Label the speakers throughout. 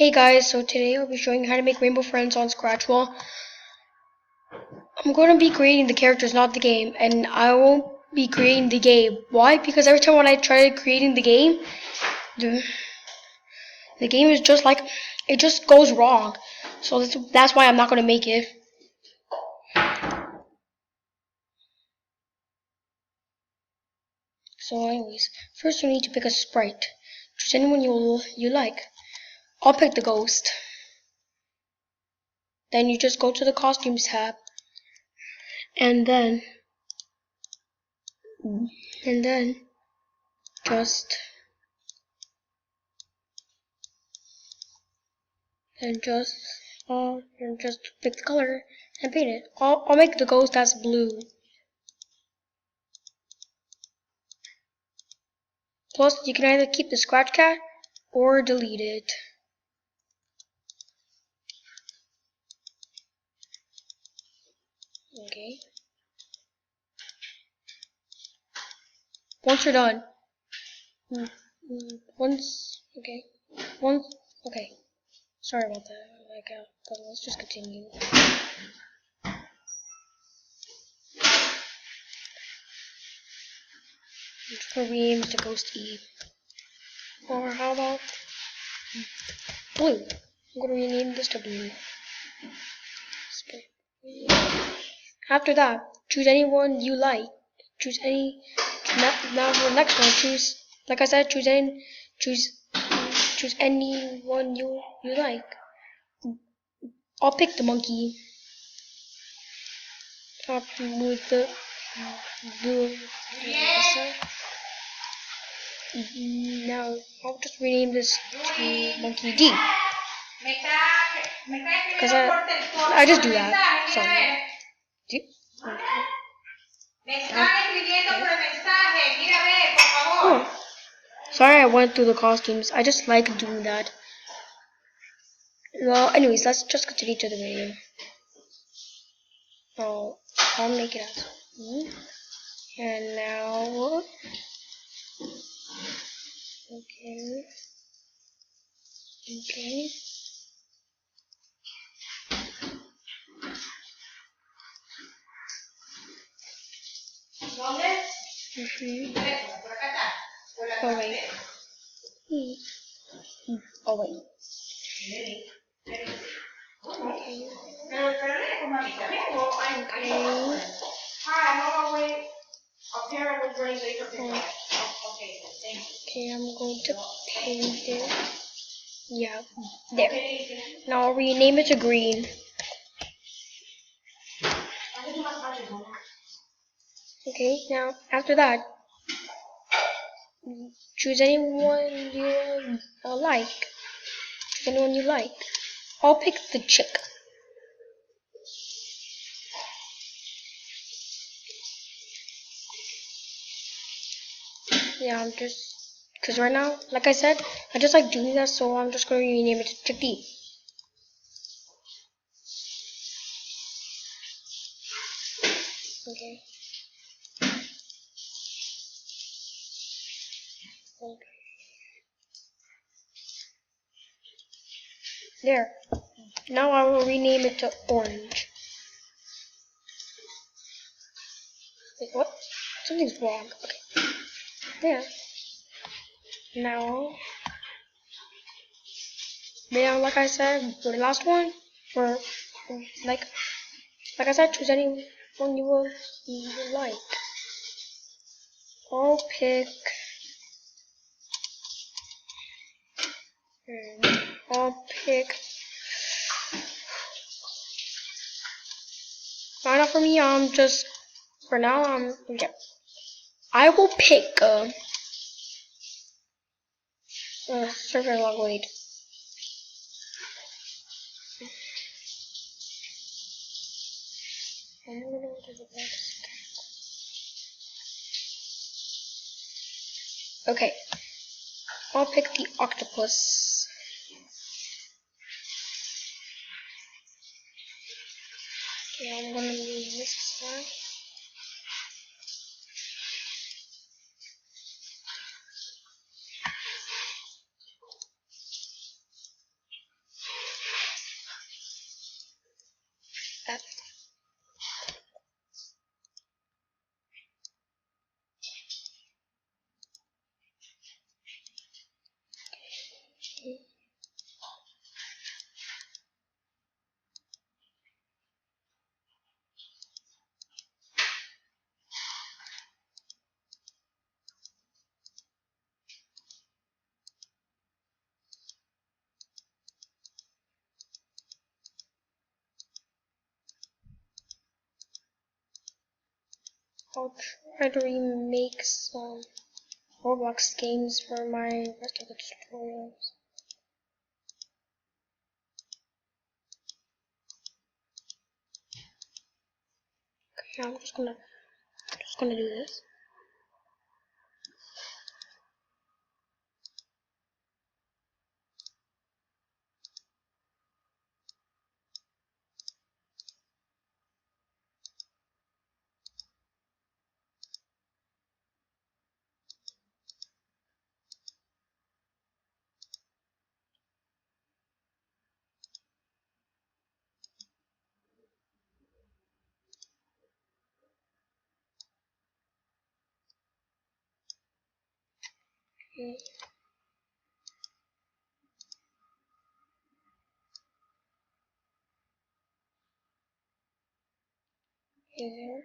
Speaker 1: Hey guys, so today I'll be showing you how to make rainbow friends on Scratch. Well, I'm going to be creating the characters, not the game, and I won't be creating the game. Why? Because every time when I try creating the game is just like, it just goes wrong. So that's why I'm not going to make it. So anyways, first you need to pick a sprite. Choose anyone you like. I'll pick the ghost. Then you just go to the costumes tab, and then just and just pick the color and paint it. I'll make the ghost as blue. Plus, you can either keep the scratch cat or delete it. Okay. Once you're done, okay. Sorry about that. But let's just continue. I'm just gonna rename it to Ghost E. Or how about blue? I'm gonna rename this to blue. After that, choose anyone you like. Now for the next one, choose. Like I said, choose anyone you like. I'll pick the monkey. I'll move the blue. Now I'll just rename this to Monkey D. Because I just do that. Sorry. Oh. Sorry I went through the costumes. I just like doing that. Well, anyways, let's just continue to the video. I'll make it as and now okay. Oh wait. Oh wait. Okay. Okay, I'm going to paint it. Yeah, there. Now I'll rename it to green. Okay, now after that, choose anyone you like. Choose anyone you like. I'll pick the chick. Yeah, I'm just, because right now, like I said, I just like doing that, so I'm just going to rename it to Chick D. Okay. There. Now I will rename it to Orange. Wait, what? Something's wrong. Okay. There. Now, like I said, for the last one, like I said, choose anyone you like. I'll pick. Not for me. For now. Okay. I will pick. Server log. Wait. Okay. I'll pick the octopus. Okay, I'm gonna use this one. that. I'll try to remake some Roblox games for my rest of the tutorials. Okay, I'm just gonna do this. Okay. There.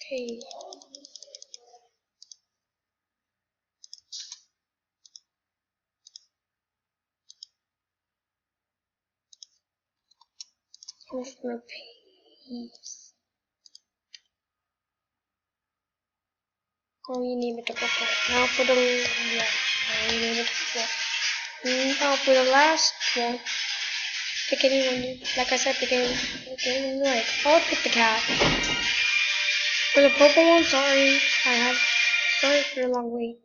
Speaker 1: Okay. I'm just gonna paste. I'll rename it to Purple. Now for the I'll rename it to Purple. Now for the last one, pick anyone. Like I said, pick anyone you like. I'll pick the cat. For the purple one, sorry for the long wait.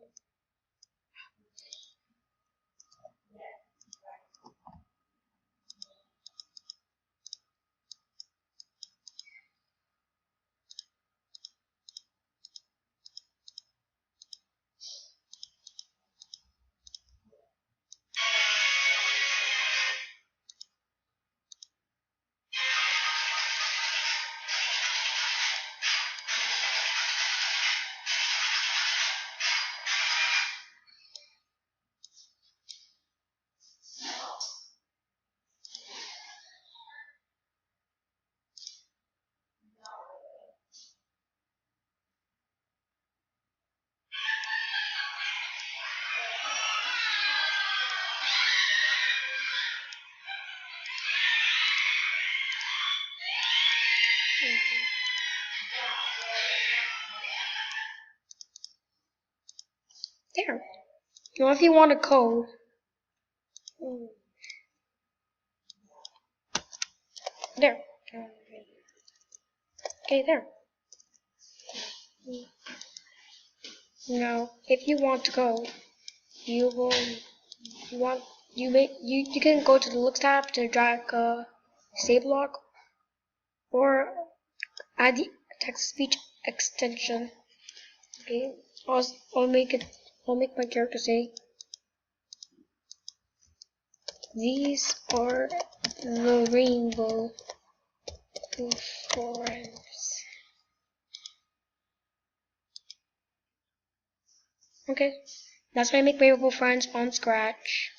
Speaker 1: There. Now if you want a code, there. Okay, there. Now, if you want to go, you can go to the looks tab to drag a save block or add the text-to-speech extension. Okay, I'll make my character say, these are the rainbow forms. Okay, that's why I make rainbow friends on Scratch.